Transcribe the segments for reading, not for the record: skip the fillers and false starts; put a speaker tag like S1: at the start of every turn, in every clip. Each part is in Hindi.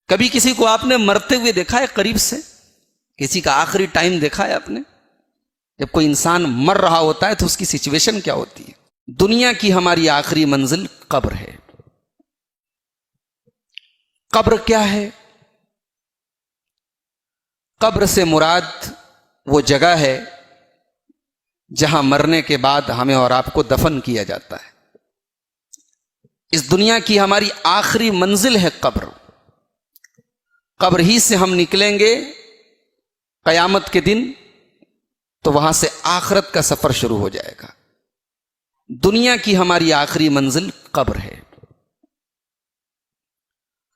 S1: कभी किसी को आपने मरते हुए देखा है करीब से? किसी का आखिरी टाइम देखा है आपने? जब कोई इंसान मर रहा होता है तो उसकी सिचुएशन क्या होती है? दुनिया की हमारी आखिरी मंजिल कब्र है। कब्र क्या है? कब्र से मुराद वो जगह है जहां मरने के बाद हमें और आपको दफन किया जाता है। इस दुनिया की हमारी आखिरी मंजिल है कब्र। कब्र ही से हम निकलेंगे कयामत के दिन, तो वहां से आखिरत का सफर शुरू हो जाएगा। दुनिया की हमारी आखिरी मंजिल कब्र है।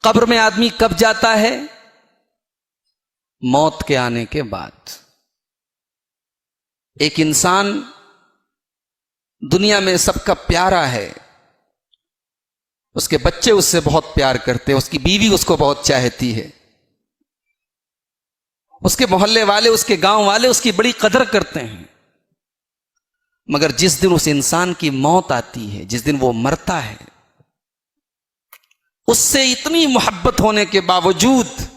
S1: कब्र में आदमी कब जाता है? मौत के आने के बाद। एक इंसान दुनिया में सबका प्यारा है, उसके बच्चे उससे बहुत प्यार करते हैं, उसकी बीवी उसको बहुत चाहती है, उसके मोहल्ले वाले, उसके गांव वाले उसकी बड़ी कदर करते हैं। मगर जिस दिन उस इंसान की मौत आती है, जिस दिन वो मरता है, उससे इतनी मोहब्बत होने के बावजूद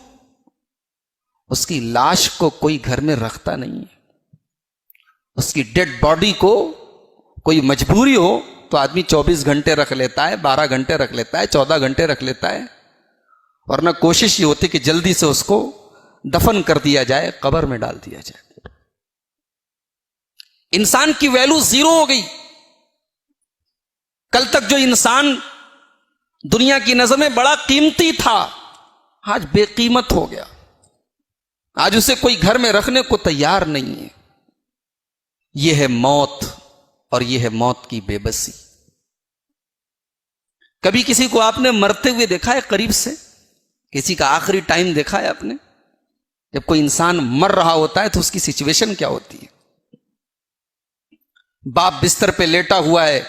S1: उसकी लाश को कोई घर में रखता नहीं है। उसकी डेड बॉडी को कोई मजबूरी हो तो आदमी 24 घंटे रख लेता है, 12 घंटे रख लेता है, 14 घंटे रख लेता है, वरना कोशिश ये होती कि जल्दी से उसको दफन कर दिया जाए, कब्र में डाल दिया जाए। इंसान की वैल्यू जीरो हो गई। कल तक जो इंसान दुनिया की नजर में बड़ा कीमती था, आज बेकीमत हो गया। आज उसे कोई घर में रखने को तैयार नहीं है। यह है मौत, और यह है मौत की बेबसी। कभी किसी को आपने मरते हुए देखा है करीब से? किसी का आखिरी टाइम देखा है आपने? जब कोई इंसान मर रहा होता है तो उसकी सिचुएशन क्या होती है? बाप बिस्तर पे लेटा हुआ है,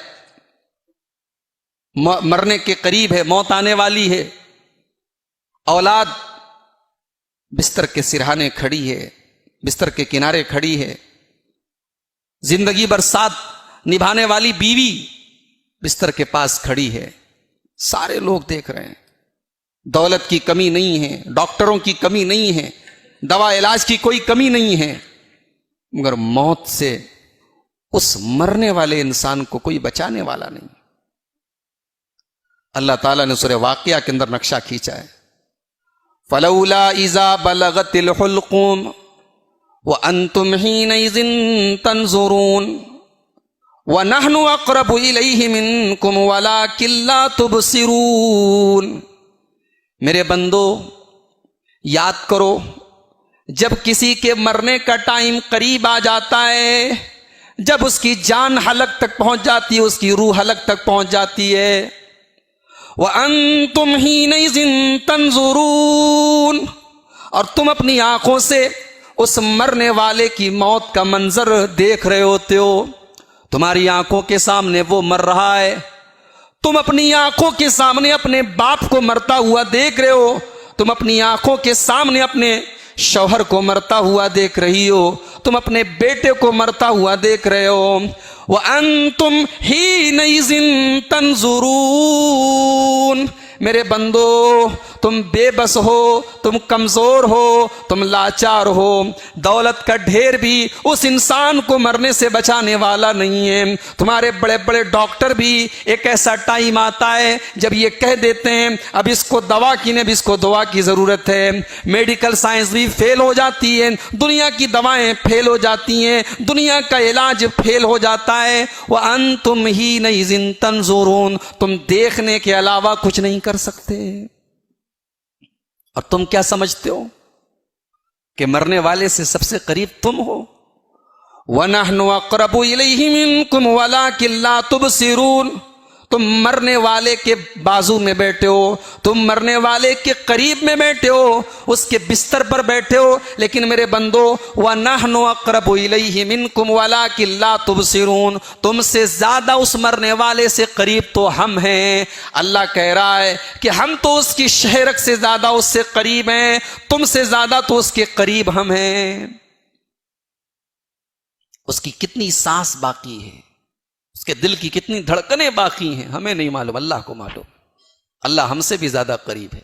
S1: मरने के करीब है, मौत आने वाली है। औलाद बिस्तर के सिरहाने खड़ी है, बिस्तर के किनारे खड़ी है। जिंदगी भर साथ निभाने वाली बीवी बिस्तर के पास खड़ी है। सारे लोग देख रहे हैं। दौलत की कमी नहीं है, डॉक्टरों की कमी नहीं है, दवा इलाज की कोई कमी नहीं है, मगर मौत से उस मरने वाले इंसान को कोई बचाने वाला नहीं। अल्लाह ताला ने सूरह वाक़िया के अंदर नक्शा खींचा है, फलौला इज़ा बलगतिल हुल्क़ूम व अंतुम हीनइज़िन तंज़ुरून व नहनु अक़रबु इलैहि मिनकुम वलाकिन ला तुबसिरून। मेरे बंदो, याद करो जब किसी के मरने का टाइम करीब आ जाता है, जब उसकी जान हलक तक पहुंच जाती है, उसकी रूह हलक तक पहुंच जाती है। व अंतुम हीनइज़िन तंज़ुरून, और तुम अपनी आंखों से उस मरने वाले की मौत का मंजर देख रहे होते हो। तुम्हारी आंखों के सामने वो मर रहा है। तुम अपनी आंखों के सामने अपने बाप को मरता हुआ देख रहे हो। तुम अपनी आंखों के सामने अपने शौहर को मरता हुआ देख रही हो। तुम अपने बेटे को मरता हुआ देख रहे हो। व अंतुम हीनइज़िन तंज़ुरून, मेरे बंदो तुम बेबस हो, तुम कमजोर हो, तुम लाचार हो। दौलत का ढेर भी उस इंसान को मरने से बचाने वाला नहीं है। तुम्हारे बड़े बड़े डॉक्टर भी एक ऐसा टाइम आता है जब ये कह देते हैं अब इसको दवा की नहीं, अब इसको दवा की जरूरत है। मेडिकल साइंस भी फेल हो जाती है, दुनिया की दवाएं फेल हो जाती हैं, दुनिया का इलाज फेल हो जाता है। वह अंतुम हीनइज़िन तंज़ुरून, तुम देखने के अलावा कुछ नहीं कर सकते। और तुम क्या समझते हो कि मरने वाले से सबसे करीब तुम हो। वनहनु अक़रबु इलैहि मिनकुम वलाकिन ला तुबसिरून, तुम मरने वाले के बाजू में बैठे हो, तुम मरने वाले के करीब में बैठे हो, उसके बिस्तर पर बैठे हो, लेकिन मेरे बंदो वनहनु अक़रबु इलैहि मिनकुम वलाकिन ला तुबसिरून, तुमसे ज्यादा उस मरने वाले से करीब तो हम हैं। अल्लाह कह रहा है कि हम तो उसकी शहरत से ज्यादा उससे करीब हैं, तुमसे ज्यादा तो उसके करीब हम हैं। उसकी कितनी सांस बाकी है, उसके दिल की कितनी धड़कनें बाकी हैं, हमें नहीं मालूम, अल्लाह को मालूम। अल्लाह हमसे भी ज्यादा करीब है।